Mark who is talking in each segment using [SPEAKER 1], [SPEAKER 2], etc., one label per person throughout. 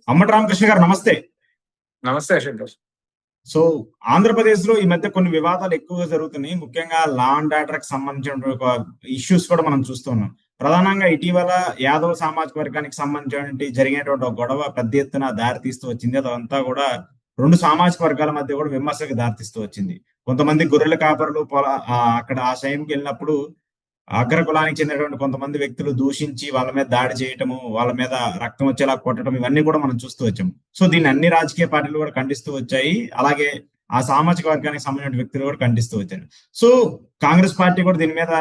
[SPEAKER 1] అమ్మటి రామకృష్ణ గారు నమస్తే.
[SPEAKER 2] నమస్తే అశోక్.
[SPEAKER 1] సో ఆంధ్రప్రదేశ్ లో ఈ మధ్య కొన్ని వివాదాలు ఎక్కువగా జరుగుతున్నాయి. ముఖ్యంగా లా అండ్ ఆర్డర్ కి సంబంధించిన ఇష్యూస్ కూడా మనం చూస్తున్నాం. ప్రధానంగా ఇటీవల యాదవ సామాజిక వర్గానికి సంబంధించినటువంటి జరిగినటువంటి ఒక గొడవ పెద్ద ఎత్తున దారితీస్తూ వచ్చింది. అదంతా కూడా రెండు సామాజిక వర్గాల మధ్య కూడా విమర్శకు దారితీస్తూ వచ్చింది. కొంతమంది గొర్రెల కాపరులు అక్కడ ఆ టైంకి వెళ్ళినప్పుడు అగ్ర కులానికి చెందినటువంటి కొంతమంది వ్యక్తులు దూషించి వాళ్ళ మీద దాడి చేయటము, వాళ్ళ మీద రక్తం వచ్చేలా కొట్టడం, ఇవన్నీ కూడా మనం చూస్తూ వచ్చాము. సో దీన్ని అన్ని రాజకీయ పార్టీలు కూడా ఖండిస్తూ వచ్చాయి. అలాగే ఆ సామాజిక వర్గానికి సంబంధించిన వ్యక్తులు కూడా ఖండిస్తూ వచ్చారు. సో కాంగ్రెస్ పార్టీ కూడా దీని మీద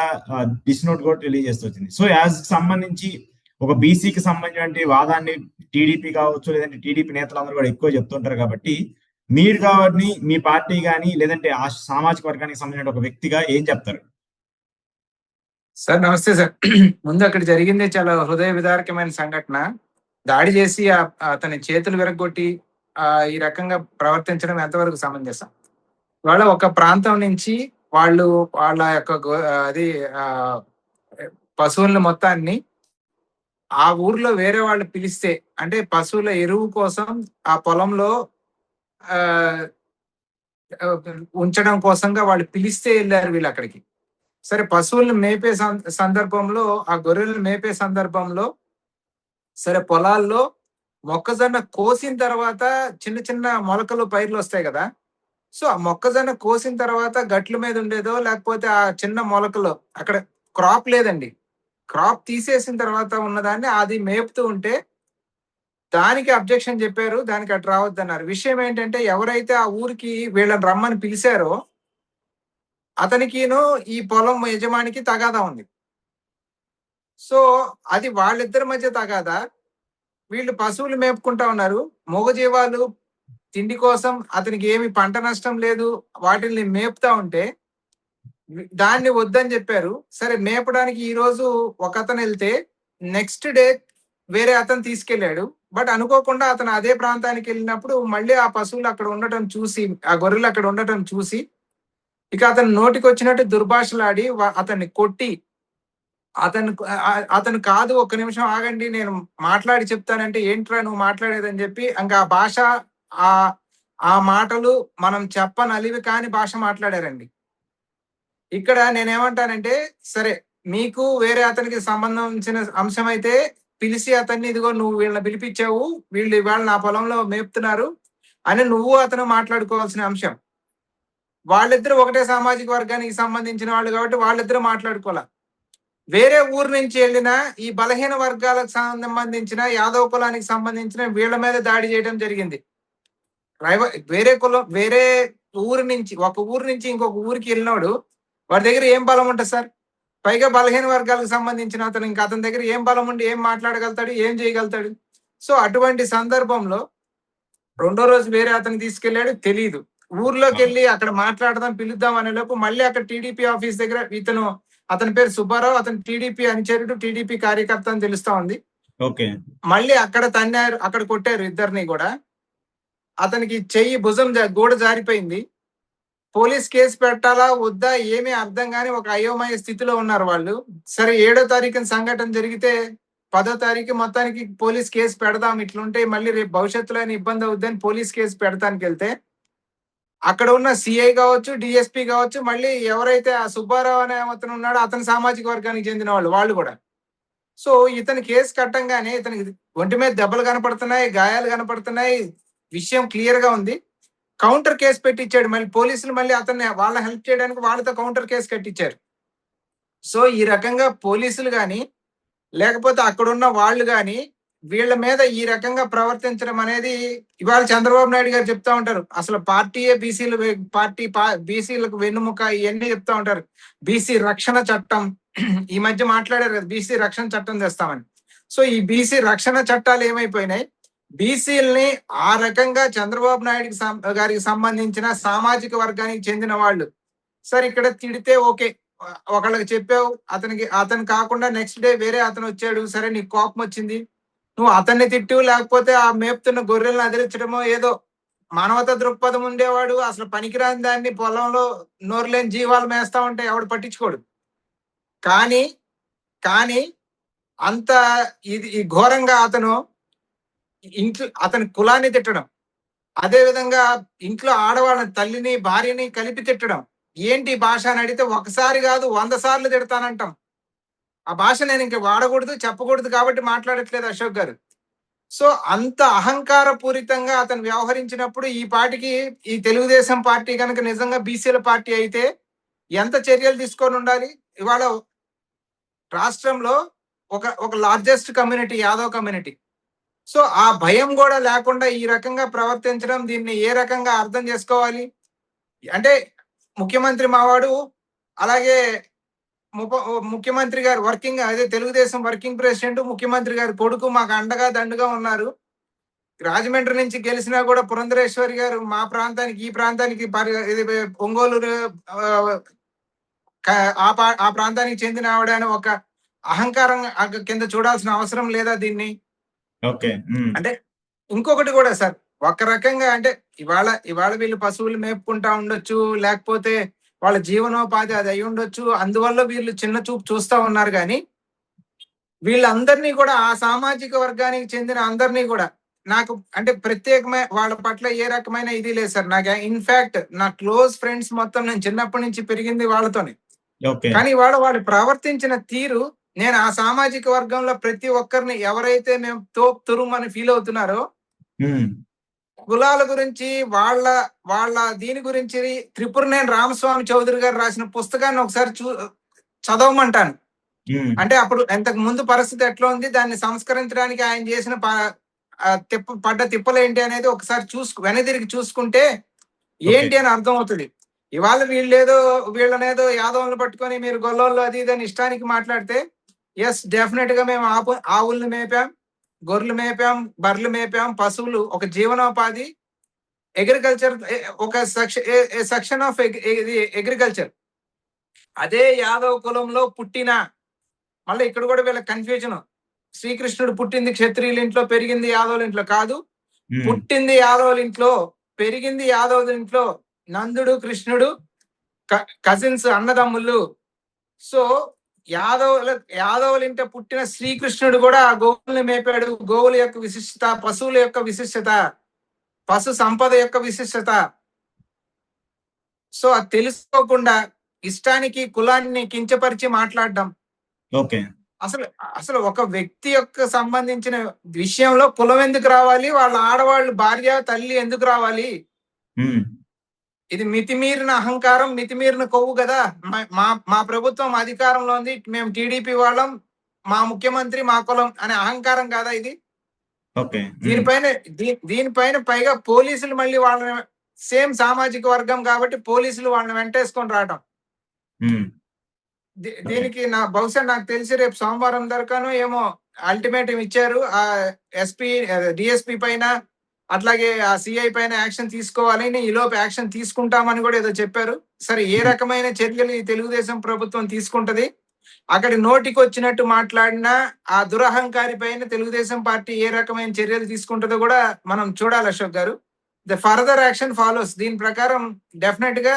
[SPEAKER 1] డిస్నోట్ కూడా రిలీజ్ చేస్తూ వచ్చింది. సో యాజ్ సంబంధించి ఒక బీసీకి సంబంధించిన వాదాన్ని టీడీపీ కావచ్చు, లేదంటే టీడీపీ నేతలందరూ కూడా ఎక్కువ చెప్తుంటారు. కాబట్టి మీరు కాబట్టి మీ పార్టీ కానీ లేదంటే ఆ సామాజిక వర్గానికి సంబంధించిన ఒక వ్యక్తిగా ఏం చెప్తారు?
[SPEAKER 2] సార్ నమస్తే సార్. ముందు అక్కడ జరిగింది చాలా హృదయ విదారకమైన సంఘటన. దాడి చేసి అతని చేతులు విరగొట్టి ఈ రకంగా ప్రవర్తించడం ఎంతవరకు సమంజసం? వాళ్ళ ఒక ప్రాంతం నుంచి వాళ్ళ యొక్క అది పశువుల మొత్తాన్ని ఆ ఊర్లో వేరే వాళ్ళు పిలిస్తే, అంటే పశువుల ఎరువు కోసం ఆ పొలంలో ఉంచడం కోసంగా వాళ్ళు పిలిస్తే వెళ్ళారు వీళ్ళు అక్కడికి. సరే, పశువులను మేపే సందర్భంలో, ఆ గొర్రెలను మేపే సందర్భంలో సరే పొలాల్లో మొక్కజొన్న కోసిన తర్వాత చిన్న చిన్న మొలకలు పైర్లు వస్తాయి కదా. సో ఆ మొక్కజొన్న కోసిన తర్వాత గట్ల మీద ఉండేదో, లేకపోతే ఆ చిన్న మొలకలు అక్కడ క్రాప్ లేదండి, క్రాప్ తీసేసిన తర్వాత ఉన్నదాన్ని అది మేపుతూ ఉంటే దానికి అబ్జెక్షన్ చెప్పారు. దానికి అటు రావద్దన్నారు. విషయం ఏంటంటే, ఎవరైతే ఆ ఊరికి వీళ్ళని రమ్మని పిలిచారో అతనికిను ఈ పొలం యజమానికి తగాదా ఉంది. సో అది వాళ్ళిద్దరి మధ్య తగాదా. వీళ్ళు పశువులు మేపుకుంటా ఉన్నారు. మూగజీవాలు తిండి కోసం, అతనికి ఏమి పంట నష్టం లేదు, వాటిని మేపుతా ఉంటే దాన్ని వద్దని చెప్పారు. సరే, మేపడానికి ఈ రోజు ఒక అతను వెళ్తే నెక్స్ట్ డే వేరే అతను తీసుకెళ్లాడు. బట్ అనుకోకుండా అతను అదే ప్రాంతానికి వెళ్ళినప్పుడు మళ్ళీ ఆ పశువులు అక్కడ ఉండటం చూసి, ఆ గొర్రెలు అక్కడ ఉండటం చూసి ఇక అతను నోటికి వచ్చినట్టు దుర్భాషలాడి అతన్ని కొట్టి, అతను కాదు ఒక్క నిమిషం ఆగండి నేను మాట్లాడి చెప్తానంటే, ఏంట్రా నువ్వు మాట్లాడేదని చెప్పి ఇంకా ఆ భాష, ఆ ఆ మాటలు మనం చెప్పనలివి కాని భాష మాట్లాడారండి. ఇక్కడ నేనేమంటానంటే, సరే మీకు వేరే అతనికి సంబంధించిన అంశం అయితే పిలిచి అతన్ని, ఇదిగో నువ్వు వీళ్ళని పిలిపించావు, వీళ్ళు ఇవాళ నా పొలంలో మేపుతున్నారు అని నువ్వు అతను మాట్లాడుకోవాల్సిన అంశం. వాళ్ళిద్దరు ఒకటే సామాజిక వర్గానికి సంబంధించిన వాళ్ళు కాబట్టి వాళ్ళిద్దరూ మాట్లాడుకోవాలి. వేరే ఊరు నుంచి వెళ్ళిన ఈ బలహీన వర్గాలకు సంబంధించిన యాదవ కులానికి సంబంధించిన వీళ్ళ మీద దాడి చేయడం జరిగింది. వేరే కులం, వేరే ఊరు నుంచి, ఒక ఊరు నుంచి ఇంకొక ఊరికి వెళ్ళినోడు వాడి దగ్గర ఏం బలం ఉంటుంది సార్? పైగా బలహీన వర్గాలకు సంబంధించిన అతను, ఇంకా అతని దగ్గర ఏం బలం ఉండి ఏం మాట్లాడగలుగుతాడు, ఏం చేయగలుగుతాడు? సో అటువంటి సందర్భంలో రెండో రోజు వేరే అతను తీసుకెళ్లాడు, తెలియదు. ఊర్లోకి వెళ్ళి అక్కడ మాట్లాడదాం పిలుద్దాం అనే లోపు మళ్ళీ అక్కడ టీడీపీ ఆఫీస్ దగ్గర అతని పేరు సుబ్బారావు, అతను టీడీపీ అనుచరుడు, టీడీపీ కార్యకర్త అని తెలుస్తా ఉంది. మళ్ళీ అక్కడ తన్నారు, అక్కడ కొట్టారు ఇద్దరిని కూడా. అతనికి చెయ్యి భుజం గోడ జారిపోయింది. పోలీస్ కేసు పెట్టాలా వద్దా ఏమీ అర్థం కాని ఒక అయోమయ స్థితిలో ఉన్నారు వాళ్ళు. సరే, 7వ తారీఖున సంఘటన జరిగితే 10వ తారీఖు మొత్తానికి పోలీస్ కేసు పెడదాం, ఇట్లుంటే మళ్ళీ రేపు భవిష్యత్తులో ఇబ్బంది అవుద్దని పోలీస్ కేసు పెడతానికి వెళ్తే అక్కడ ఉన్న సిఐ కావచ్చు, డిఎస్పీ కావచ్చు, మళ్ళీ ఎవరైతే ఆ సుబ్బారావు అనే అతను ఉన్నాడో అతని సామాజిక వర్గానికి చెందిన వాళ్ళు కూడా. సో ఇతని కేసు కట్టంగానే ఇతనికి ఒంటి మీద దెబ్బలు కనపడుతున్నాయి, గాయాలు కనపడుతున్నాయి, విషయం క్లియర్ గా ఉంది. కౌంటర్ కేసు పెట్టించాడు. మళ్ళీ పోలీసులు మళ్ళీ అతన్ని వాళ్ళ హెల్ప్ చేయడానికి వాళ్ళతో కౌంటర్ కేసు కట్టించారు. సో ఈ రకంగా పోలీసులు కానీ లేకపోతే అక్కడున్న వాళ్ళు కానీ వీళ్ళ మీద ఈ రకంగా ప్రవర్తించడం అనేది, ఇవాళ చంద్రబాబు నాయుడు గారు చెప్తా ఉంటారు, అసలు పార్టీయే బీసీలకు వెన్నుముక, ఇవన్నీ చెప్తా ఉంటారు. బీసీ రక్షణ చట్టం ఈ మధ్య మాట్లాడారు కదా, బీసీ రక్షణ చట్టం తెస్తామని. సో ఈ బీసీ రక్షణ చట్టాలు ఏమైపోయినాయి? బీసీలని ఆ రకంగా చంద్రబాబు నాయుడు గారికి సంబంధించిన సామాజిక వర్గానికి చెందిన వాళ్ళు సరే ఇక్కడ తిడితే ఓకే, ఒకళ్ళకి చెప్పావు, అతను కాకుండా నెక్స్ట్ డే వేరే అతను వచ్చాడు, సరే నీకు కోపం వచ్చింది, నువ్వు అతన్ని తిట్టు, లేకపోతే ఆ మేపుతున్న గొర్రెలను అదిరించడమో, ఏదో మానవత దృక్పథం ఉండేవాడు అసలు పనికిరాని దాన్ని పొలంలో నోరులేని జీవాలు మేస్తా ఉంటే ఎవడు పట్టించుకోడు. కానీ అంత ఇది ఘోరంగా అతను ఇంట్లో అతని కులాన్ని తిట్టడం, అదే విధంగా ఇంట్లో ఆడవాళ్ళని, తల్లిని, భార్యని కలిపి తిట్టడం. ఏంటి ఈ భాష అని అడిగితే ఒకసారి కాదు 100 సార్లు తిడతానంటాం. ఆ భాష నేను ఇంక వాడకూడదు, చెప్పకూడదు కాబట్టి మాట్లాడట్లేదు అశోక్ గారు. సో అంత అహంకార పూరితంగా అతను వ్యవహరించినప్పుడు ఈ పాటికి ఈ తెలుగుదేశం పార్టీ గనుక నిజంగా బీసీల పార్టీ అయితే ఎంత చర్యలు తీసుకొని ఉండాలి? ఇవాళ రాష్ట్రంలో ఒక largest community Yadav community. So ఆ భయం కూడా లేకుండా ఈ రకంగా ప్రవర్తించడం, దీన్ని ఏ రకంగా అర్థం చేసుకోవాలి? అంటే ముఖ్యమంత్రి మావాడు, అలాగే ముఖ్యమంత్రి గారు వర్కింగ్, అదే తెలుగుదేశం వర్కింగ్ ప్రెసిడెంట్, ముఖ్యమంత్రి గారి కొడుకు మాకు అండగా దండుగా ఉన్నారు. రాజమండ్రి నుంచి గెలిచినా కూడా పురంధరేశ్వరి గారు మా ప్రాంతానికి, ఈ ప్రాంతానికి ఇది ఒంగోలు ఆ ప్రాంతానికి చెందిన ఆవిడ అని ఒక అహంకారం కింద చూడాల్సిన అవసరం లేదా దీన్ని?
[SPEAKER 1] ఓకే.
[SPEAKER 2] అంటే ఇంకొకటి కూడా సార్, ఒక రకంగా అంటే ఇవాళ వీళ్ళు పశువులు మేపుకుంటా ఉండొచ్చు, లేకపోతే వాళ్ళ జీవనోపాధి అది అయి ఉండొచ్చు. అందువల్ల వీళ్ళు చిన్న చూపు చూస్తా ఉన్నారు కానీ వీళ్ళందరినీ కూడా, ఆ సామాజిక వర్గానికి చెందిన అందరినీ కూడా, నాకు అంటే ప్రత్యేకమైన వాళ్ళ పట్ల ఏ రకమైన ఇది లేదు సార్. నాకు ఇన్ఫాక్ట్ నా క్లోజ్ ఫ్రెండ్స్ మొత్తం నేను చిన్నప్పటి నుంచి పెరిగింది వాళ్ళతోనే.
[SPEAKER 1] ఓకే.
[SPEAKER 2] కానీ వాళ్ళు ప్రవర్తించిన తీరు, నేను ఆ సామాజిక వర్గంలో ప్రతి ఒక్కరిని ఎవరైతే మేము తురుమని ఫీల్ అవుతున్నారో, కులాల గురించి వాళ్ళ దీని గురించి త్రిపురనేని రామస్వామి చౌదరి గారు రాసిన పుస్తకాన్ని ఒకసారి చదవమంటాను. అంటే అప్పుడు ఇంతకు ముందు పరిస్థితి ఎట్లా ఉంది, దాన్ని సంస్కరించడానికి ఆయన చేసిన పడ్డ తిప్పలు ఏంటి అనేది ఒకసారి వెనదిరిగి చూసుకుంటే ఏంటి అని అర్థం అవుతుంది. ఇవాళ వీళ్ళనేదో యాదవులను పట్టుకొని మీరు గొల్లోళ్ళు అది ఇది అని ఇష్టానికి మాట్లాడితే, ఎస్ డెఫినెట్ గా మేము ఆవుల్ని మేపాం, గొర్రెలు మేపాం, బర్రెలు మేపాం, పశువులు ఒక జీవనోపాధి, అగ్రికల్చర్ ఒక సెక్షన్ ఆఫ్ అగ్రికల్చర్. అదే యాదవ్ కులంలో పుట్టిన, మళ్ళీ ఇక్కడ కూడా వీళ్ళ కన్ఫ్యూజన్, శ్రీకృష్ణుడు పుట్టింది క్షత్రియుల ఇంట్లో, పెరిగింది యాదవుల ఇంట్లో కాదు. పుట్టింది యాదవుల ఇంట్లో, పెరిగింది యాదవుల ఇంట్లో. నందుడు, కృష్ణుడు కజిన్స్, అన్నదమ్ములు. సో యాదవుల ఇంట పుట్టిన శ్రీకృష్ణుడు కూడా గోవుల్ని మేపాడు. గోవుల యొక్క విశిష్టత, పశువుల యొక్క విశిష్టత, పశు సంపద యొక్క విశిష్టత. సో అది తెలుసుకోకుండా ఇష్టానికి కులాన్ని కించపరిచి మాట్లాడడం.
[SPEAKER 1] ఓకే.
[SPEAKER 2] అసలు ఒక వ్యక్తి యొక్క సంబంధించిన విషయంలో కులం ఎందుకు రావాలి? వాళ్ళ ఆడవాళ్ళు, భార్య, తల్లి ఎందుకు రావాలి? ఇది మితిమీరిన అహంకారం, మితిమీరిన కొవ్వు కదా. మా ప్రభుత్వం అధికారంలో ఉంది, మేము టీడీపీ వాళ్ళం, మా ముఖ్యమంత్రి మా కులం అనే అహంకారం కాదా ఇది? దీనిపైన పైగా పోలీసులు మళ్ళీ వాళ్ళని, సేమ్ సామాజిక వర్గం కాబట్టి పోలీసులు వాళ్ళని వెంటేసుకొని రావడం. దీనికి బహుశా నాకు తెలిసి రేపు సోమవారం దొరకను ఏమో అల్టిమేటం ఇచ్చారు. ఆ ఎస్పీ, డిఎస్పీ పైన, అట్లాగే ఆ సిఐ పైన యాక్షన్ తీసుకోవాలని, ఈలోపు యాక్షన్ తీసుకుంటామని కూడా ఏదో చెప్పారు. సరే, ఏ రకమైన చర్యలు ఈ తెలుగుదేశం ప్రభుత్వం తీసుకుంటది, అక్కడ నోటికి వచ్చినట్టు మాట్లాడినా ఆ దురహంకారి పైన తెలుగుదేశం పార్టీ ఏ రకమైన చర్యలు తీసుకుంటుందో కూడా మనం చూడాలి Ashok garu. The further action follows. దీని ప్రకారం డెఫినెట్ గా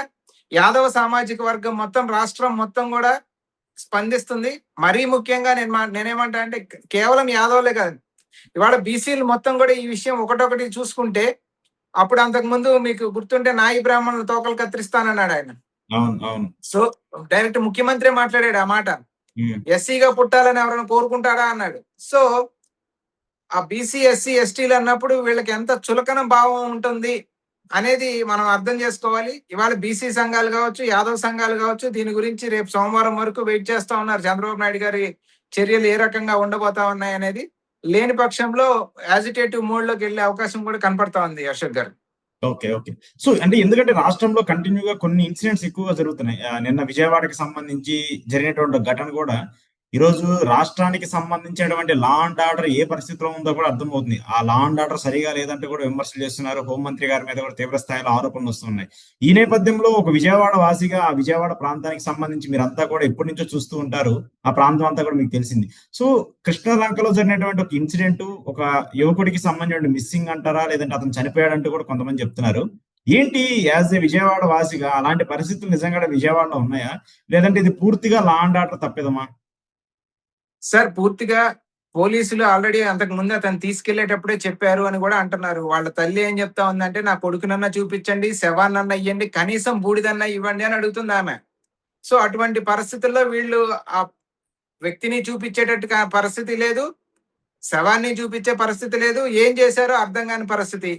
[SPEAKER 2] యాదవ సామాజిక వర్గం మొత్తం, రాష్ట్రం మొత్తం కూడా స్పందిస్తుంది. మరీ ముఖ్యంగా నేనేమంటా అంటే, కేవలం యాదవులే కాదు, ఇవాళ బీసీలు మొత్తం కూడా ఈ విషయం ఒకటొకటి చూసుకుంటే, అప్పుడు అంతకు ముందు మీకు గుర్తుంటే నాయి బ్రాహ్మణులు తోకలు కత్తిరిస్తానన్నాడు ఆయన. సో డైరెక్ట్ ముఖ్యమంత్రి మాట్లాడాడు ఆ మాట. ఎస్సీగా పుట్టాలని ఎవరైనా కోరుకుంటారా అన్నాడు. సో ఆ బీసీ, ఎస్సీ, ఎస్టీలు అన్నప్పుడు వీళ్ళకి ఎంత చులకన భావం ఉంటుంది అనేది మనం అర్థం చేసుకోవాలి. ఇవాళ బీసీ సంఘాలు కావచ్చు, యాదవ్ సంఘాలు కావచ్చు, దీని గురించి రేపు సోమవారం వరకు వెయిట్ చేస్తా ఉన్నారు. చంద్రబాబు నాయుడు గారి చర్యలు ఏ రకంగా ఉండబోతా ఉన్నాయి అనేది. లేని పక్షంలో యాజిటేటివ్ మోడ్ లోకి వెళ్లే అవకాశం కూడా కనపడతా ఉంది అశోక్ గారు.
[SPEAKER 1] ఓకే. సో అంటే ఎందుకంటే రాష్ట్రంలో కంటిన్యూగా కొన్ని ఇన్సిడెంట్స్ ఎక్కువగా జరుగుతున్నాయి. నిన్న విజయవాడకి సంబంధించి జరిగినటువంటి ఘటన కూడా ఈరోజు రాష్ట్రానికి సంబంధించినటువంటి లా అండ్ ఆర్డర్ ఏ పరిస్థితిలో ఉందో కూడా అర్థమవుతుంది. ఆ లా అండ్ ఆర్డర్ సరిగా లేదంటే కూడా విమర్శలు చేస్తున్నారు. హోంమంత్రి గారి మీద కూడా తీవ్ర స్థాయిలో ఆరోపణలు వస్తున్నాయి. ఈ నేపథ్యంలో ఒక విజయవాడ వాసిగా ఆ విజయవాడ ప్రాంతానికి సంబంధించి మీరంతా కూడా ఎప్పటి నుంచో చూస్తూ ఉంటారు. ఆ ప్రాంతం అంతా కూడా మీకు తెలిసింది. సో కృష్ణలంకలో జరిగినటువంటి ఒక ఇన్సిడెంట్, ఒక యువకుడికి సంబంధించిన మిస్సింగ్ అంటారా, లేదంటే అతను చనిపోయాడంటూ కూడా కొంతమంది చెప్తున్నారు. ఏంటి యాజ్ ఏ విజయవాడ వాసిగా అలాంటి పరిస్థితులు నిజంగా విజయవాడలో ఉన్నాయా, లేదంటే ఇది పూర్తిగా లా అండ్ ఆర్డర్ తప్పిదమా?
[SPEAKER 2] సార్, పూర్తిగా పోలీసులు ఆల్రెడీ అంతకు ముందు అతను తీసుకెళ్లేటప్పుడే చెప్పారు అని కూడా అంటున్నారు. వాళ్ళ తల్లి ఏం చెప్తా ఉందంటే, నా కొడుకునన్నా చూపించండి, శవాన్నన్నా ఇయ్యండి, కనీసం బూడిదన్నా ఇవ్వండి అని అడుగుతుంది ఆమె. సో అటువంటి పరిస్థితుల్లో వీళ్ళు ఆ వ్యక్తిని చూపించేటట్టు పరిస్థితి లేదు, శవాన్ని చూపించే పరిస్థితి లేదు, ఏం చేశారో అర్థం కాని పరిస్థితి.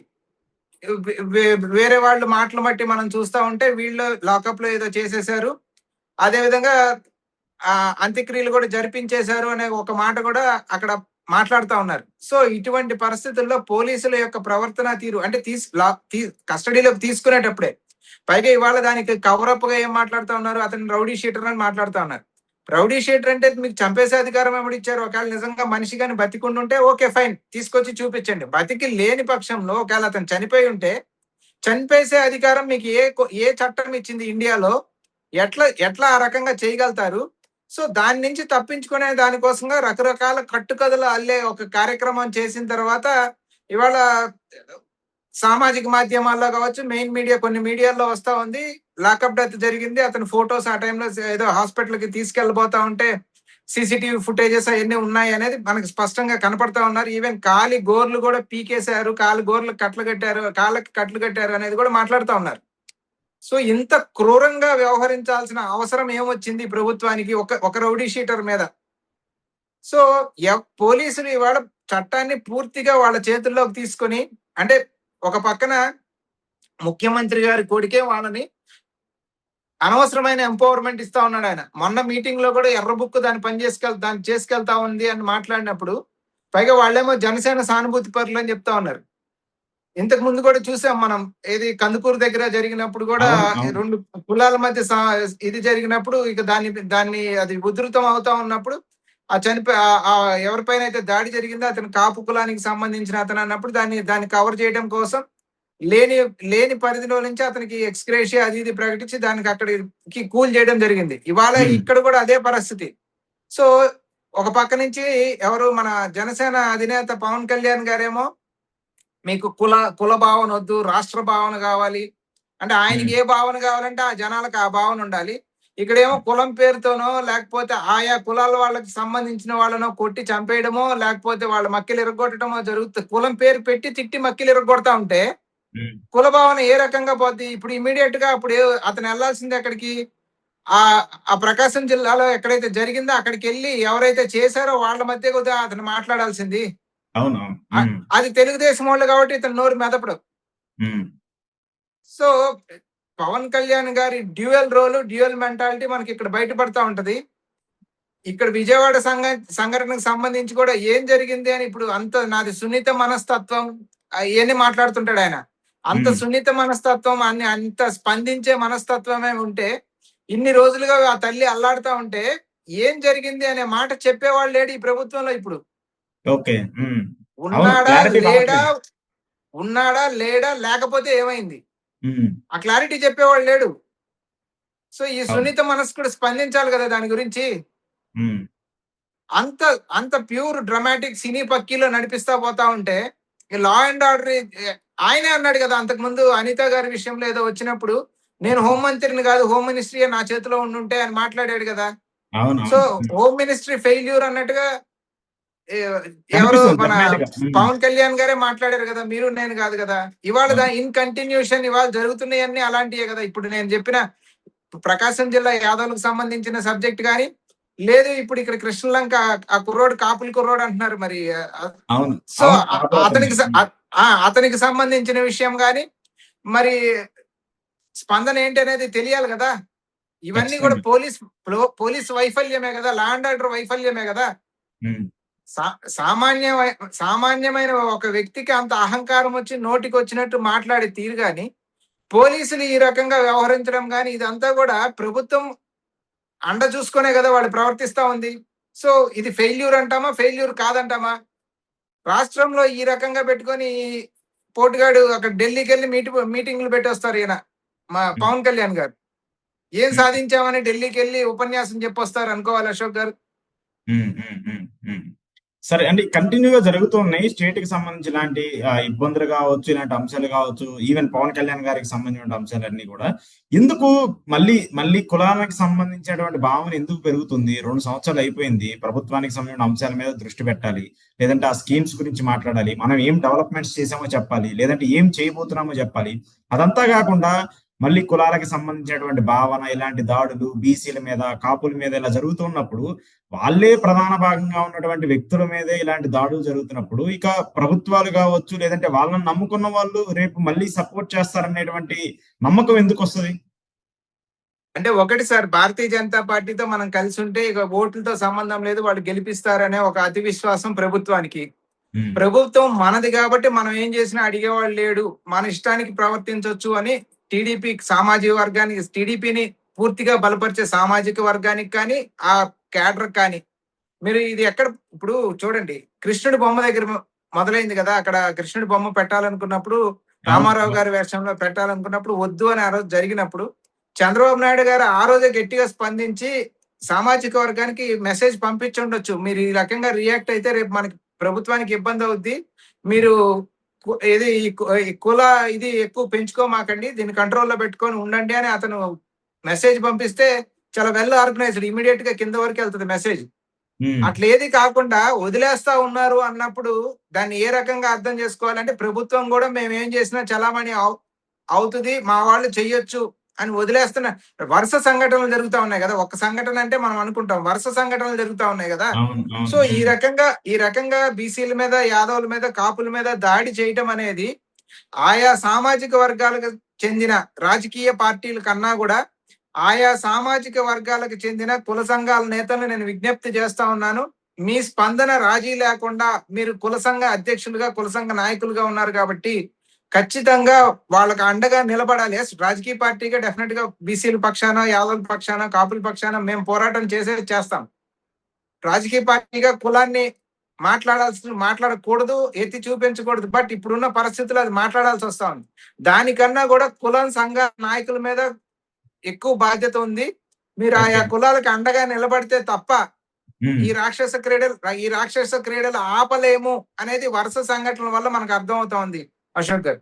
[SPEAKER 2] వేరే వాళ్ళు మాటలు బట్టి మనం చూస్తా ఉంటే వీళ్ళు లాకప్ లో ఏదో చేసేశారు, అదే విధంగా అంత్యక్రియలు కూడా జరిపించేశారు అనే ఒక మాట కూడా అక్కడ మాట్లాడుతా ఉన్నారు. సో ఇటువంటి పరిస్థితుల్లో పోలీసుల యొక్క ప్రవర్తన తీరు అంటే కస్టడీలోకి తీసుకునేటప్పుడే, పైగా ఇవాళ దానికి కవరప్ గా ఏం మాట్లాడుతా ఉన్నారు, అతను రౌడీ షీటర్ అని మాట్లాడుతా ఉన్నారు. రౌడీ షీటర్ అంటే మీకు చంపేసే అధికారం ఎవరు ఇచ్చారు? ఒకవేళ నిజంగా మనిషి కానీ బతికుండుంటే ఓకే ఫైన్, తీసుకొచ్చి చూపించండి. బతికి లేని పక్షంలో ఒకవేళ అతను చనిపోయి ఉంటే చంపేసే అధికారం మీకు ఏ చట్టం ఇచ్చింది ఇండియాలో? ఎట్లా ఎట్లా ఆ రకంగా చేయగలుగుతారు? సో దాని నుంచి తప్పించుకునే దానికోసంగా రకరకాల కట్టుకథలు అల్లే ఒక కార్యక్రమం చేసిన తర్వాత ఇవాళ సామాజిక మాధ్యమాల్లో కావచ్చు, మెయిన్ మీడియా కొన్ని మీడియాల్లో వస్తా ఉంది, లాకప్ డెత్ జరిగింది, అతని ఫొటోస్ ఆ టైంలో ఏదో హాస్పిటల్ కి తీసుకెళ్ళబోతా ఉంటే సీసీటీవీ ఫుటేజెస్ అవన్నీ ఉన్నాయి అనేది మనకి స్పష్టంగా కనపడతా ఉన్నారు. ఈవెన్ కాలి గోర్లు కూడా పీకేశారు, కాలి గోర్లు కట్లు కట్టారు, కాళ్ళకి కట్లు కట్టారు అనేది కూడా మాట్లాడుతూ ఉన్నారు. సో ఇంత క్రూరంగా వ్యవహరించాల్సిన అవసరం ఏమొచ్చింది ప్రభుత్వానికి ఒక రౌడీ షీటర్ మీద? సో పోలీసులు ఇవాళ చట్టాన్ని పూర్తిగా వాళ్ళ చేతుల్లోకి తీసుకొని, అంటే ఒక పక్కన ముఖ్యమంత్రి గారి కొడుకే వాళ్ళని అనవసరమైన ఎంపవర్మెంట్ ఇస్తా ఉన్నాడు ఆయన. మొన్న మీటింగ్ లో కూడా ఎర్ర బుక్ దాన్ని చేసుకెళ్తా ఉంది అని మాట్లాడినప్పుడు, పైగా వాళ్ళేమో జనసేన సానుభూతి పరులు అని చెప్తా ఉన్నారు. ఇంతకు ముందు కూడా చూసాం మనం, ఏది కందుకూరు దగ్గర జరిగినప్పుడు కూడా రెండు కులాల మధ్య ఇది జరిగినప్పుడు ఇక దాన్ని అది ఉధృతం అవుతా ఉన్నప్పుడు ఆ ఎవరిపైన అయితే దాడి జరిగిందో అతను కాపు కులానికి సంబంధించిన అతను అన్నప్పుడు దాన్ని కవర్ చేయడం కోసం లేని లేని పరిధిలో నుంచి అతనికి ఎక్స్గ్రేషియా అది ఇది ప్రకటించి దానికి అక్కడికి కూల్ చేయడం జరిగింది. ఇవాళ ఇక్కడ కూడా అదే పరిస్థితి. సో ఒక పక్క నుంచి ఎవరు మన జనసేన అధినేత పవన్ కళ్యాణ్ గారేమో మీకు కుల భావన వద్దు, రాష్ట్ర భావన కావాలి అంటే, ఆయనకి ఏ భావన కావాలంటే ఆ జనాలకు ఆ భావన ఉండాలి. ఇక్కడేమో కులం పేరుతోనో లేకపోతే ఆయా కులాల వాళ్ళకి సంబంధించిన వాళ్ళనో కొట్టి చంపేయడమో లేకపోతే వాళ్ళ మక్కిలు ఇరగొట్టడమో జరుగుతుంది. కులం పేరు పెట్టి తిట్టి మక్కిలు ఇరగొడతా ఉంటే కుల భావన ఏ రకంగా పోద్ది? ఇప్పుడు ఇమీడియట్ గా అప్పుడు అతను వెళ్లాల్సింది ఎక్కడికి? ఆ ప్రకాశం జిల్లాలో ఎక్కడైతే జరిగిందో అక్కడికి వెళ్ళి ఎవరైతే చేశారో వాళ్ళ మధ్య కూడా అతను మాట్లాడాల్సింది. అది తెలుగుదేశం వాళ్ళు కాబట్టి ఇతను నోరు మెదపడు. సో పవన్ కళ్యాణ్ గారి డ్యూయల్ రోల్, డ్యూయల్ మెంటాలిటీ మనకి ఇక్కడ బయటపడతా ఉంటది. ఇక్కడ విజయవాడ సంఘటనకు సంబంధించి కూడా ఏం జరిగింది అని ఇప్పుడు అంత నాది సున్నిత మనస్తత్వం ఇవన్నీ మాట్లాడుతుంటాడు ఆయన. అంత సున్నిత మనస్తత్వం అంత స్పందించే మనస్తత్వమే ఉంటే ఇన్ని రోజులుగా ఆ తల్లి అల్లాడుతా ఉంటే ఏం జరిగింది అనే మాట చెప్పేవాళ్ళు లేడు ఈ ప్రభుత్వంలో ఇప్పుడు. ఉన్నాడా లేడా లేకపోతే ఏమైంది ఆ క్లారిటీ చెప్పేవాళ్ళు లేడు. సో ఈ సున్నిత మనస్కుడు స్పందించాలి కదా దాని గురించి. అంత అంత ప్యూర్ డ్రామాటిక్ సినీ పక్కీలో నడిపిస్తా పోతా ఉంటే లా అండ్ ఆర్డర్ ఆయనే అన్నాడు కదా అంతకు ముందు అనిత గారి విషయంలో ఏదో వచ్చినప్పుడు, నేను హోంమంత్రిని కాదు హోమ్ మినిస్ట్రీ నా చేతిలో ఉండుంటే అని మాట్లాడాడు కదా. సో హోమ్ మినిస్ట్రీ ఫెయిల్యూర్ అన్నట్టుగా ఎవరు మన పవన్ కళ్యాణ్ గారే మాట్లాడారు కదా, మీరు నేను కాదు కదా. ఇవాళ ఇన్ కంటిన్యూషన్ ఇవాళ జరుగుతున్నాయన్నీ అలాంటివే కదా. ఇప్పుడు నేను చెప్పిన ప్రకాశం జిల్లా యాదవ్లకు సంబంధించిన సబ్జెక్ట్ కానీ లేదు, ఇప్పుడు ఇక్కడ కృష్ణలంక ఆ కుర్రోడు కాపుల కుర్రోడు అంటున్నారు మరి. సో అతనికి సంబంధించిన విషయం కానీ మరి స్పందన ఏంటి అనేది తెలియాలి కదా. ఇవన్నీ కూడా పోలీస్ వైఫల్యమే కదా, లా అండ్ ఆర్డర్ వైఫల్యమే కదా. సామాన్యమైన ఒక వ్యక్తికి అంత అహంకారం వచ్చి నోటికి వచ్చినట్టు మాట్లాడే తీరు గాని, పోలీసులు ఈ రకంగా వ్యవహరించడం కానీ ఇదంతా కూడా ప్రభుత్వం అండ చూసుకునే కదా వాళ్ళు ప్రవర్తిస్తా ఉంది. సో ఇది ఫెయిల్యూర్ అంటామా, ఫెయిల్యూర్ కాదంటామా? రాష్ట్రంలో ఈ రకంగా పెట్టుకొని పోటుగాడు అక్కడ ఢిల్లీకి వెళ్ళి మీటింగ్లు పెట్టొస్తారు. ఈయన మా పవన్ కళ్యాణ్ గారు ఏం సాధించామని ఢిల్లీకి వెళ్ళి ఉపన్యాసం చెప్పొస్తారు అనుకోవాలి అశోక్ గారు.
[SPEAKER 1] సరే అంటే కంటిన్యూగా జరుగుతూ ఉన్నాయి స్టేట్ కి సంబంధించి ఇలాంటి ఇబ్బందులు కావచ్చు, ఇలాంటి అంశాలు కావచ్చు, ఈవెన్ పవన్ కళ్యాణ్ గారికి సంబంధించిన అంశాలన్నీ కూడా ఎందుకు మళ్ళీ మళ్ళీ కులాలకు సంబంధించినటువంటి భావన ఎందుకు పెరుగుతుంది? 2 సంవత్సరాలు అయిపోయింది. ప్రభుత్వానికి సంబంధించిన అంశాల మీద దృష్టి పెట్టాలి, లేదంటే ఆ స్కీమ్స్ గురించి మాట్లాడాలి, మనం ఏం డెవలప్మెంట్స్ చేసామో చెప్పాలి, లేదంటే ఏం చేయబోతున్నామో చెప్పాలి. అదంతా కాకుండా మళ్ళీ కులాలకు సంబంధించినటువంటి భావన, ఇలాంటి దాడులు బీసీల మీద, కాపుల మీద ఇలా జరుగుతున్నప్పుడు, వాళ్ళే ప్రధాన భాగంగా ఉన్నటువంటి వ్యక్తుల మీదే ఇలాంటి దాడులు జరుగుతున్నప్పుడు, ఇక ప్రభుత్వాలు కావచ్చు, లేదంటే వాళ్ళని నమ్ముకున్న వాళ్ళు రేపు మళ్ళీ సపోర్ట్ చేస్తారనేటువంటి నమ్మకం ఎందుకు వస్తుంది?
[SPEAKER 2] అంటే ఒకటి సార్, భారతీయ జనతా పార్టీతో మనం కలిసి ఉంటే ఇక ఓట్లతో సంబంధం లేదు, వాళ్ళు గెలిపిస్తారనే ఒక అతి విశ్వాసం ప్రభుత్వానికి.
[SPEAKER 1] ఉమ్,
[SPEAKER 2] ప్రభుత్వం మనది కాబట్టి మనం ఏం చేసినా అడిగేవాళ్ళు లేడు, మన ఇష్టానికి ప్రవర్తించవచ్చు అని టీడీపీ సామాజిక వర్గానికి, టీడీపీని పూర్తిగా బలపరిచే సామాజిక వర్గానికి కానీ, ఆ క్యాడర్ కానీ, మీరు ఇది ఎక్కడ ఇప్పుడు చూడండి, కృష్ణుడి బొమ్మ దగ్గర మొదలైంది కదా. అక్కడ కృష్ణుడి బొమ్మ పెట్టాలనుకున్నప్పుడు,
[SPEAKER 1] అవును,
[SPEAKER 2] రామారావు గారి వేషంలో పెట్టాలనుకున్నప్పుడు వద్దు అని ఆ రోజు జరిగినప్పుడు, చంద్రబాబు నాయుడు గారు ఆ రోజే గట్టిగా స్పందించి సామాజిక వర్గానికి మెసేజ్ పంపించుండొచ్చు, మీరు ఈ రకంగా రియాక్ట్ అయితే రేపు మనకి ప్రభుత్వానికి ఇబ్బంది అవుద్ది, మీరు ఇది ఈ కుల ఇది ఎక్కువ పెంచుకోమాకండి, దీన్ని కంట్రోల్లో పెట్టుకొని ఉండండి అని అతను మెసేజ్ పంపిస్తే చాలా వెల్ ఆర్గనైజ్డ్, ఇమీడియట్ గా కింద వరకు వెళ్తుంది మెసేజ్.
[SPEAKER 1] ఉమ్,
[SPEAKER 2] అట్లేది కాకుండా వదిలేస్తా ఉన్నారు అన్నప్పుడు దాన్ని ఏ రకంగా అర్థం చేసుకోవాలంటే, ప్రభుత్వం కూడా మేము ఏం చేసినా చలామణి అవుతుంది, మా వాళ్ళు చెయ్యొచ్చు అని వదిలేస్తున్న వరుస సంఘటనలు జరుగుతా ఉన్నాయి కదా. ఒక్క సంఘటన అంటే మనం అనుకుంటాం, వరుస సంఘటనలు జరుగుతా ఉన్నాయి కదా.
[SPEAKER 1] అవును, అవును.
[SPEAKER 2] సో ఈ రకంగా బీసీల మీద, యాదవుల మీద, కాపుల మీద దాడి చేయటం అనేది ఆయా సామాజిక వర్గాలకు చెందిన రాజకీయ పార్టీల కన్నా కూడా ఆయా సామాజిక వర్గాలకు చెందిన కుల సంఘాల నేతలను నేను విజ్ఞప్తి చేస్తా ఉన్నాను. మీ స్పందన రాజీ లేకుండా, మీరు కుల సంఘ అధ్యక్షులుగా, కుల సంఘ నాయకులుగా ఉన్నారు కాబట్టి ఖచ్చితంగా వాళ్ళకి అండగా నిలబడాలి. రాజకీయ పార్టీగా డెఫినెట్ గా బీసీల పక్షాన, యాదవుల పక్షాన, కాపుల పక్షాన మేము పోరాటం చేస్తాం. రాజకీయ పార్టీగా కులాన్ని మాట్లాడకూడదు, ఎత్తి చూపించకూడదు. బట్ ఇప్పుడున్న పరిస్థితుల్లో అది మాట్లాడాల్సి వస్తా ఉంది. దానికన్నా కూడా కులం సంఘ నాయకుల మీద ఎక్కువ బాధ్యత ఉంది. మీరు ఆయా
[SPEAKER 1] ఓకే.
[SPEAKER 2] కులాలకు అండగా నిలబడితే తప్ప
[SPEAKER 1] ఉమ్.
[SPEAKER 2] ఈ రాక్షస క్రీడలు ఆపలేము అనేది వరుస సంఘటనల వల్ల మనకు అర్థం అవుతా ఉంది Ashok garu.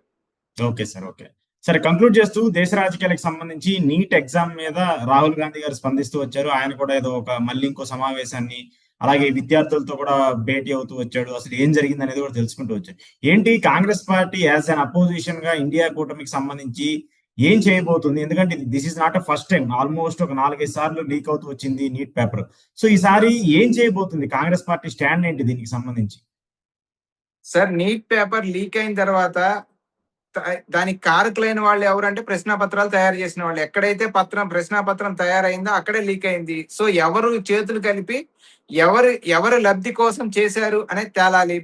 [SPEAKER 1] Okay sir, okay. సరే, కంక్లూడ్ చేస్తూ దేశ రాజకీయాలకు సంబంధించి నీట్ ఎగ్జామ్ మీద రాహుల్ గాంధీ గారు స్పందిస్తూ వచ్చారు. ఆయన కూడా ఏదో ఒక మళ్ళీ ఇంకో సమావేశాన్ని, అలాగే విద్యార్థులతో కూడా భేటీ అవుతూ వచ్చాడు. అసలు ఏం జరిగింది అనేది కూడా తెలుసుకుంటూ వచ్చాడు. ఏంటి Congress party as an opposition గా ఇండియా కూటమికి సంబంధించి ఏం చేయబోతుంది? ఎందుకంటే this is not a first time, almost ఒక 4-5 సార్లు లీక్ అవుతూ వచ్చింది నీట్ పేపర్. సో ఈసారి ఏం చేయబోతుంది కాంగ్రెస్ పార్టీ? స్టాండ్ ఏంటి దీనికి సంబంధించి?
[SPEAKER 2] సార్, నీట్ పేపర్ లీక్ అయిన తర్వాత దానికి కారకులైన వాళ్ళు ఎవరంటే ప్రశ్నాపత్రాలు తయారు చేసిన వాళ్ళు. ఎక్కడైతే ప్రశ్నాపత్రం తయారైందో అక్కడే లీక్ అయింది. సో ఎవరు చేతులు కలిపి ఎవరు లబ్ధి కోసం చేశారు అనేది తేలాలి.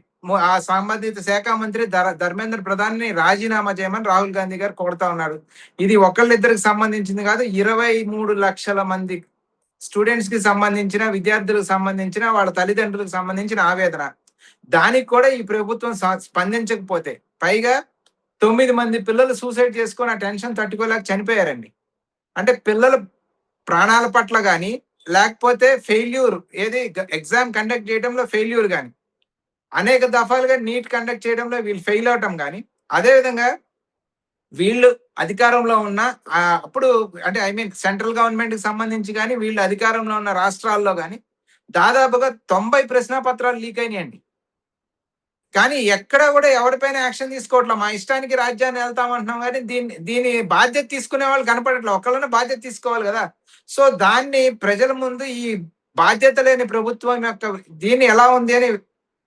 [SPEAKER 2] ఆ సంబంధిత శాఖ మంత్రి ధర్మేంద్ర ప్రధాన్ ని రాజీనామా చేయమని రాహుల్ గాంధీ గారు కోరుతా ఉన్నారు. ఇది ఒకళ్ళిద్దరికి సంబంధించింది కాదు, 23 లక్షల మంది స్టూడెంట్స్ కి సంబంధించిన, విద్యార్థులకు సంబంధించిన, వాళ్ళ తల్లిదండ్రులకు సంబంధించిన ఆవేదన. దానికి కూడా ఈ ప్రభుత్వం స్పందించకపోతే, పైగా 9 మంది పిల్లలు సూసైడ్ చేసుకొని ఆ టెన్షన్ తట్టుకోలేక చనిపోయారండి. అంటే పిల్లల ప్రాణాల పట్ల గాని, లేకపోతే ఎగ్జామ్ కండక్ట్ చేయడంలో ఫెయిల్యూర్ గాని, అనేక దఫాలుగా నీట్ కండక్ట్ చేయడంలో వీళ్ళు ఫెయిల్ అవటం గాని, అదే విధంగా వీళ్ళు అధికారంలో ఉన్న అప్పుడు, అంటే సెంట్రల్ గవర్నమెంట్ కి సంబంధించి కానీ, వీళ్ళు అధికారంలో ఉన్న రాష్ట్రాల్లో గాని దాదాపుగా 90 ప్రశ్నాపత్రాలు లీక్ అయినాయండి. కానీ ఎక్కడ కూడా ఎవరిపైన యాక్షన్ తీసుకోవట్లా. మా ఇష్టానికి రాజ్యాన్ని వెళ్తామంటున్నాం కానీ దీని బాధ్యత తీసుకునే వాళ్ళు కనపడట్లా. ఒకళ్ళని బాధ్యత తీసుకోవాలి కదా. సో దాన్ని ప్రజల ముందు ఈ బాధ్యత లేని ప్రభుత్వం యొక్క దీన్ని ఎలా ఉంది అని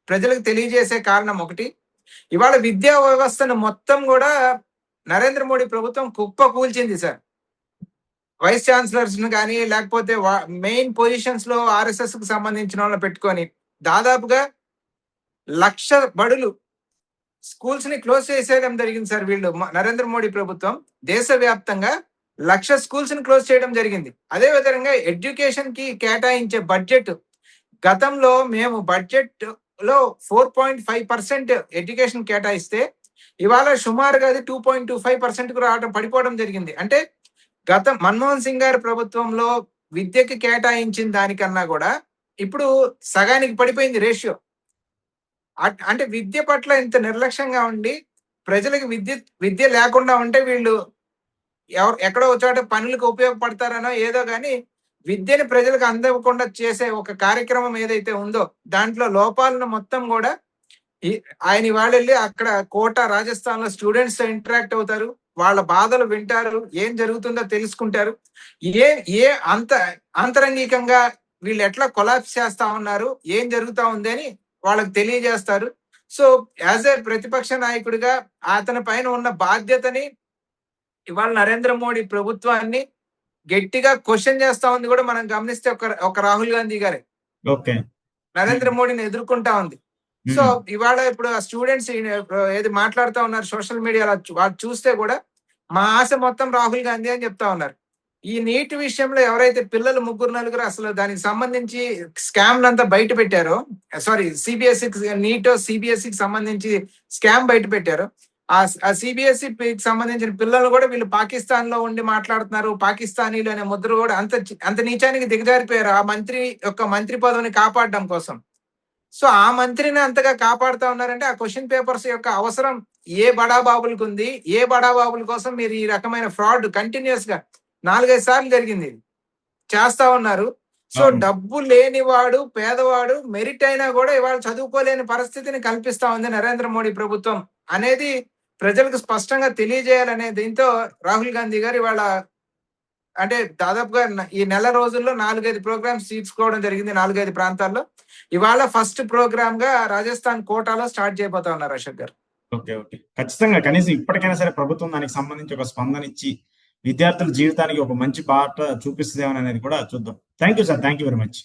[SPEAKER 2] ప్రజలకు తెలియజేసే కారణం ఒకటి. ఇవాళ విద్యా వ్యవస్థను మొత్తం కూడా నరేంద్ర మోడీ ప్రభుత్వం కుప్ప కూల్చింది సార్. వైస్ ఛాన్సలర్స్ ను కానీ, లేకపోతే మెయిన్ పొజిషన్స్ లో ఆర్ఎస్ఎస్ కు సంబంధించిన వాళ్ళని పెట్టుకొని దాదాపుగా 1,00,000 బడులు, స్కూల్స్ ని క్లోజ్ చేసేయడం జరిగింది సార్. వీళ్ళు నరేంద్ర మోడీ ప్రభుత్వం దేశవ్యాప్తంగా 1,00,000 స్కూల్స్ ని క్లోజ్ చేయడం జరిగింది. అదే విధంగా ఎడ్యుకేషన్ కి కేటాయించే బడ్జెట్, గతంలో మేము బడ్జెట్ లో 4.5% ఎడ్యుకేషన్ కేటాయిస్తే ఇవాళ సుమారుగా అది 2.25% కు పడిపోవడం జరిగింది. అంటే మన్మోహన్ సింగ్ గారి ప్రభుత్వంలో విద్యకి కేటాయించిన దానికన్నా కూడా ఇప్పుడు సగానికి పడిపోయింది రేషియో. అంటే విద్య పట్ల ఇంత నిర్లక్ష్యంగా ఉండి ప్రజలకు విద్య లేకుండా ఉంటే వీళ్ళు ఎక్కడో ఒక చోట పనులకు ఉపయోగపడతారనో ఏదో గాని విద్యని ప్రజలకు అందకుండా చేసే ఒక కార్యక్రమం ఏదైతే ఉందో దాంట్లో లోపాలను మొత్తం కూడా ఆయన ఇవాళ వెళ్ళి అక్కడ కోట రాజస్థాన్ లో స్టూడెంట్స్ తో ఇంటరాక్ట్ అవుతారు, వాళ్ళ బాధలు వింటారు, ఏం జరుగుతుందో తెలుసుకుంటారు, ఏ ఏ అంత అంతరంగికంగా వీళ్ళు ఎట్లా కొలాప్స్ చేస్తా ఉన్నారు, ఏం జరుగుతా ఉంది అని వాళ్ళకి తెలియజేస్తారు. సో యాజ్ ఏ ప్రతిపక్ష నాయకుడిగా అతని పైన ఉన్న బాధ్యతని ఇవాళ నరేంద్ర మోడీ ప్రభుత్వాన్ని గట్టిగా క్వశ్చన్ చేస్తా ఉంది కూడా మనం గమనిస్తే ఒక రాహుల్ గాంధీ గారే
[SPEAKER 1] ఓకే
[SPEAKER 2] నరేంద్ర మోడీని ఎదుర్కొంటా ఉంది. సో ఇవాళ ఇప్పుడు ఆ స్టూడెంట్స్ ఏది మాట్లాడుతూ ఉన్నారు సోషల్ మీడియాలో వాళ్ళు చూస్తే కూడా మా ఆశ మొత్తం రాహుల్ గాంధీ అని చెప్తా ఉన్నారు. ఈ నీట్ విషయంలో ఎవరైతే పిల్లలు 3-4 అసలు దానికి సంబంధించి స్కామ్ అంతా బయట పెట్టారో, సారీ సిబిఎస్ఈ నీట్ సిబిఎస్ఈకి సంబంధించి స్కామ్ బయట పెట్టారో, ఆ సిబిఎస్ఈకి సంబంధించిన పిల్లలు కూడా వీళ్ళు పాకిస్తాన్ లో ఉండి మాట్లాడుతున్నారు, పాకిస్తానీలు అనే ముద్ర కూడా అంత నీచానికి దిగజారిపోయారు ఆ మంత్రి పదవిని కాపాడడం కోసం. సో ఆ మంత్రిని అంతగా కాపాడుతా ఉన్నారంటే ఆ క్వశ్చన్ పేపర్స్ యొక్క అవసరం ఏ బడాబాబులకు ఉంది, ఏ బడాబాబుల కోసం మీరు ఈ రకమైన ఫ్రాడ్ కంటిన్యూస్ గా 4-5 సార్లు జరిగింది చేస్తా ఉన్నారు. సో డబ్బు లేనివాడు పేదవాడు మెరిట్ అయినా కూడా ఇవాళ చదువుకోలేని పరిస్థితిని కల్పిస్తా ఉంది నరేంద్ర మోడీ ప్రభుత్వం అనేది ప్రజలకు స్పష్టంగా తెలియజేయాలనే దీంతో రాహుల్ గాంధీ గారు ఇవాళ అంటే దాదాపుగా ఈ నెల రోజుల్లో 4-5 ప్రోగ్రామ్స్ తీసుకోవడం జరిగింది 4-5 ప్రాంతాల్లో. ఇవాళ ఫస్ట్ ప్రోగ్రామ్ గా రాజస్థాన్ కోటాలో స్టార్ట్ చేయబోతా ఉన్నారు అశోక్ గారు.
[SPEAKER 1] ఓకే ఓకే ఖచ్చితంగా కనీసం ఇప్పటికైనా సరే ప్రభుత్వం దానికి సంబంధించి ఒక స్పందన ఇచ్చి విద్యార్థుల జీవితానికి ఒక మంచి బాట చూపిస్తుందేమో అనేది కూడా చూద్దాం. Thank you sir, thank you very much.